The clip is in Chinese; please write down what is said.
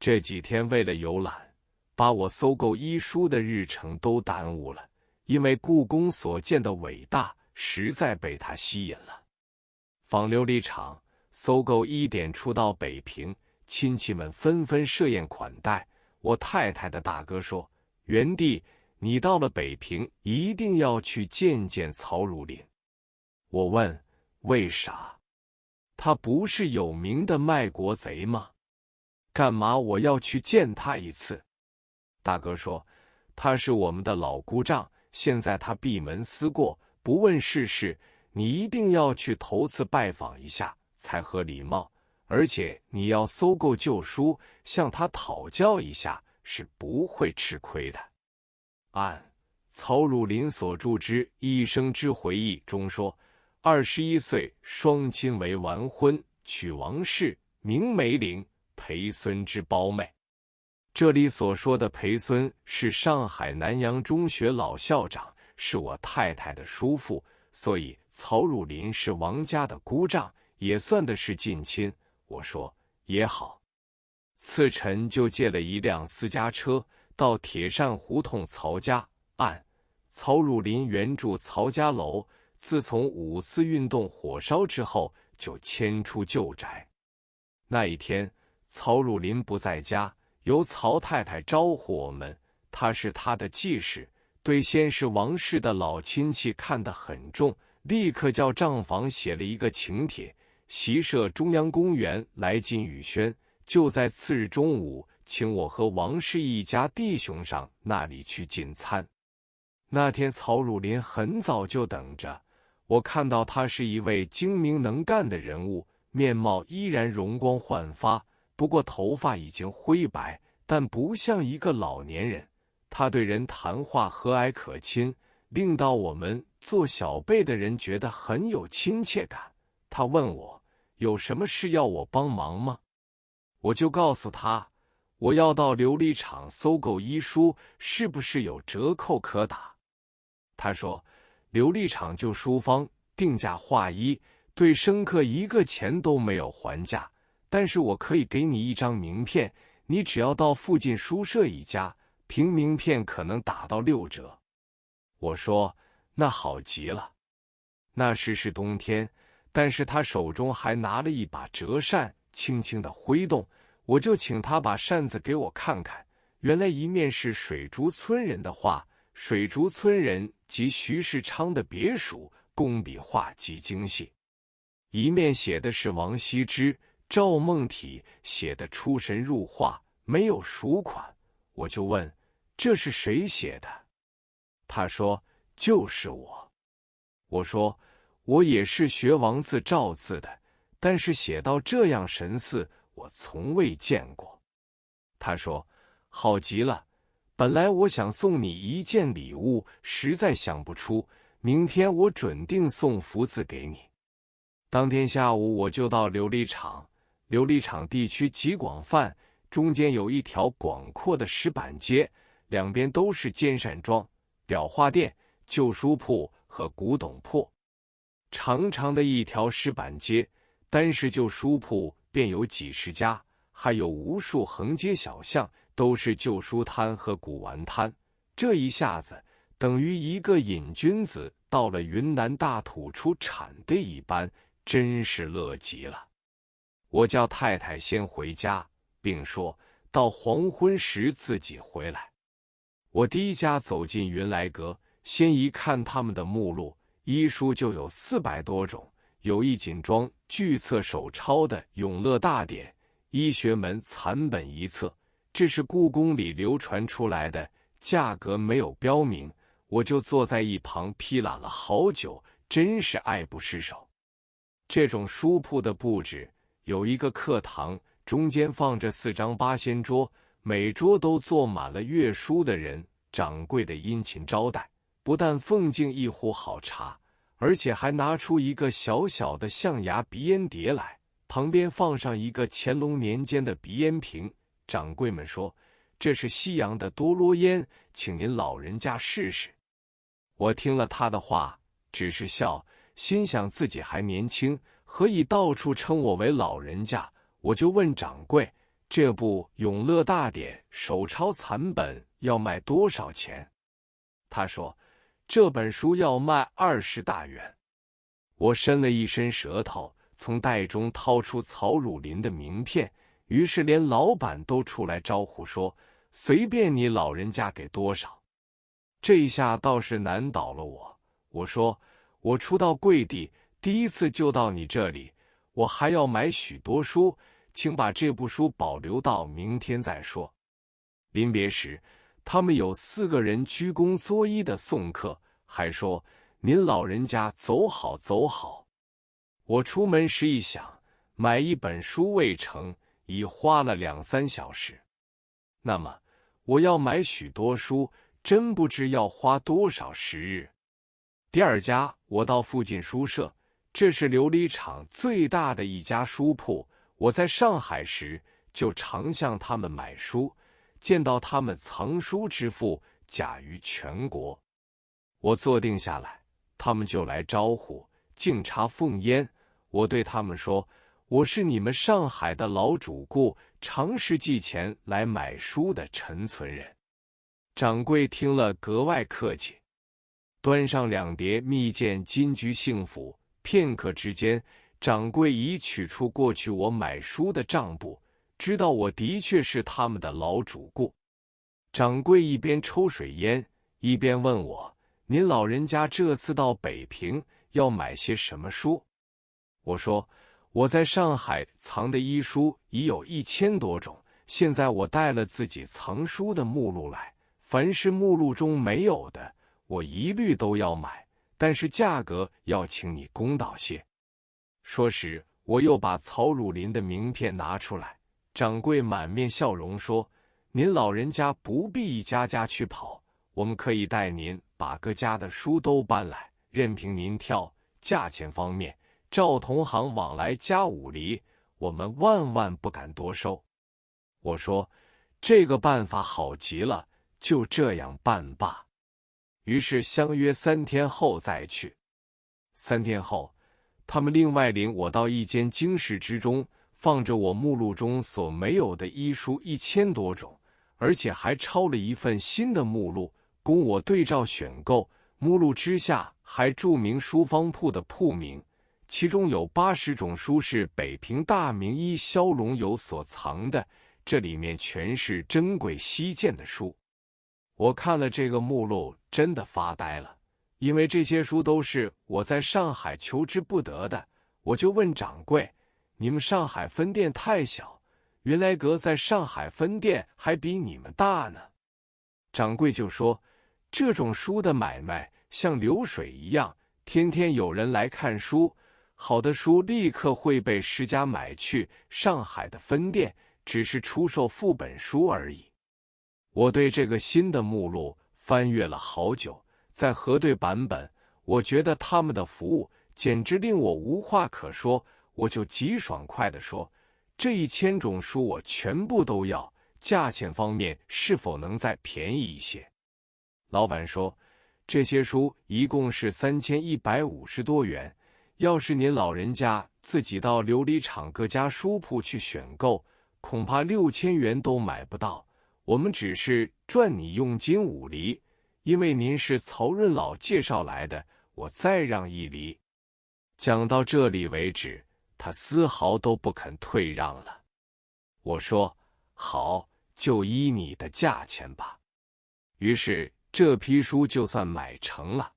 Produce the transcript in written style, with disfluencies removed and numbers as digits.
这几天为了游览，把我搜购医书的日程都耽误了，因为故宫所见的伟大实在被他吸引了。访琉璃厂，搜购1点出到北平，亲戚们纷纷设宴款待。我太太的大哥说：“元帝，你到了北平，一定要去见见曹汝霖。”我问：“为啥？他不是有名的卖国贼吗？干嘛我要去见他一次？”大哥说：“他是我们的老姑丈，现在他闭门思过，不问世事，你一定要去头次拜访一下，才合礼貌。而且你要搜购旧书，向他讨教一下，是不会吃亏的。”按曹汝霖所著之《一生之回忆》中说，21岁双亲为完婚，娶王氏，名梅玲，陪孙之胞妹。这里所说的陪孙是上海南洋中学老校长，是我太太的叔父，所以曹汝霖是王家的姑丈，也算的是近亲。我说也好。次晨就借了一辆私家车，到铁扇胡同曹家。按曹汝霖原住曹家楼，自从5四运动火烧之后，就迁出旧宅。那一天，曹汝霖不在家，由曹太太招呼我们。他是他的继室，对先是王氏的老亲戚看得很重，立刻叫账房写了一个请帖，席设中央公园来进雨轩，就在次日中午，请我和王氏一家弟兄上那里去进餐。那天曹汝霖很早就等着，我看到他是一位精明能干的人物，面貌依然容光焕发，不过头发已经灰白，但不像一个老年人。他对人谈话和蔼可亲，令到我们做小辈的人觉得很有亲切感。他问我有什么事要我帮忙吗？我就告诉他，我要到琉璃厂搜购医书，是不是有折扣可打？他说，琉璃厂旧书坊定价划一，对生客1个钱都没有还价，但是我可以给你一张名片，你只要到附近书社一家，凭名片可能打到6折。我说那好极了。那时是冬天，但是他手中还拿了一把折扇，轻轻地挥动，我就请他把扇子给我看看。原来一面是水竹村人的画，水竹村人即徐世昌的别署，工笔画极精细；一面写的是王羲之、赵孟体，写的出神入化，没有署款。我就问这是谁写的？他说就是我。我说我也是学王字赵字的，但是写到这样神似，我从未见过。他说好极了，本来我想送你一件礼物，实在想不出，明天我准定送福字给你。当天下午我就到琉璃厂。琉璃厂地区极广泛，中间有一条广阔的石板街，两边都是尖扇庄、裱画店、旧书铺和古董铺。长长的一条石板街，单是旧书铺便有几十家，还有无数横街小巷，都是旧书摊和古玩摊。这一下子等于一个瘾君子到了云南大土出产的一般，真是乐极了。我叫太太先回家，并说到黄昏时自己回来。我第一家走进云来阁，先一看他们的目录，医书就有400多种，有一锦庄巨册手抄的《永乐大典》，医学门残本一册，这是故宫里流传出来的，价格没有标明，我就坐在一旁批览了好久，真是爱不释手。这种书铺的布置有一个课堂，中间放着4张八仙桌，每桌都坐满了阅书的人，掌柜的殷勤招待，不但奉敬一壶好茶，而且还拿出一个小小的象牙鼻烟碟来，旁边放上一个乾隆年间的鼻烟瓶。掌柜们说这是西洋的多罗烟，请您老人家试试。我听了他的话，只是笑，心想自己还年轻，何以到处称我为老人家？我就问掌柜，这部《永乐大典》手抄残本要卖多少钱？他说，这本书要卖20大元。我伸了一伸舌头，从袋中掏出曹汝霖的名片，于是连老板都出来招呼说，随便你老人家给多少。这一下倒是难倒了我。我说，我初到贵地，第一次就到你这里，我还要买许多书，请把这部书保留到明天再说。临别时，他们有4个人鞠躬作揖的送客，还说，您老人家走好走好。我出门时一想，买一本书未成，已花了2、3小时。那么我要买许多书，真不知要花多少时日。第二家，我到附近书社，这是琉璃厂最大的一家书铺。我在上海时就常向他们买书，见到他们藏书之富，甲于全国。我坐定下来，他们就来招呼，敬茶奉烟。我对他们说，我是你们上海的老主顾，长世纪前来买书的陈存人。掌柜听了格外客气，端上2碟蜜饯金桔杏脯。片刻之间，掌柜已取出过去我买书的账簿，知道我的确是他们的老主顾。掌柜一边抽水烟，一边问我，您老人家这次到北平要买些什么书？我说，我在上海藏的医书已有1000多种，现在我带了自己藏书的目录来，凡是目录中没有的，我一律都要买，但是价格要请你公道些。说时，我又把曹汝霖的名片拿出来，掌柜满面笑容说，您老人家不必一家家去跑，我们可以带您把各家的书都搬来，任凭您挑，价钱方面照同行往来加5厘，我们万万不敢多收。我说，这个办法好极了，就这样办罢。于是相约3天后再去。3天后，他们另外领我到一间经室之中，放着我目录中所没有的医书1000多种，而且还抄了一份新的目录，供我对照选购。目录之下还注明书方铺的铺名，其中有80种书是北平大名医萧龙友所藏的，这里面全是珍贵稀见的书。我看了这个目录，真的发呆了，因为这些书都是我在上海求之不得的。我就问掌柜，你们上海分店太小，原来阁在上海分店还比你们大呢。掌柜就说，这种书的买卖像流水一样，天天有人来看书，好的书立刻会被10家买去，上海的分店只是出售副本书而已。我对这个新的目录翻阅了好久，再核对版本，我觉得他们的服务简直令我无话可说，我就极爽快地说，这1000种书我全部都要，价钱方面是否能再便宜一些？老板说，这些书一共是3150多元，要是您老人家自己到琉璃厂各家书铺去选购，恐怕6000元都买不到。我们只是赚你佣金5厘，因为您是曹润老介绍来的，我再让1厘。讲到这里为止，他丝毫都不肯退让了。我说，好，就依你的价钱吧。于是这批书就算买成了。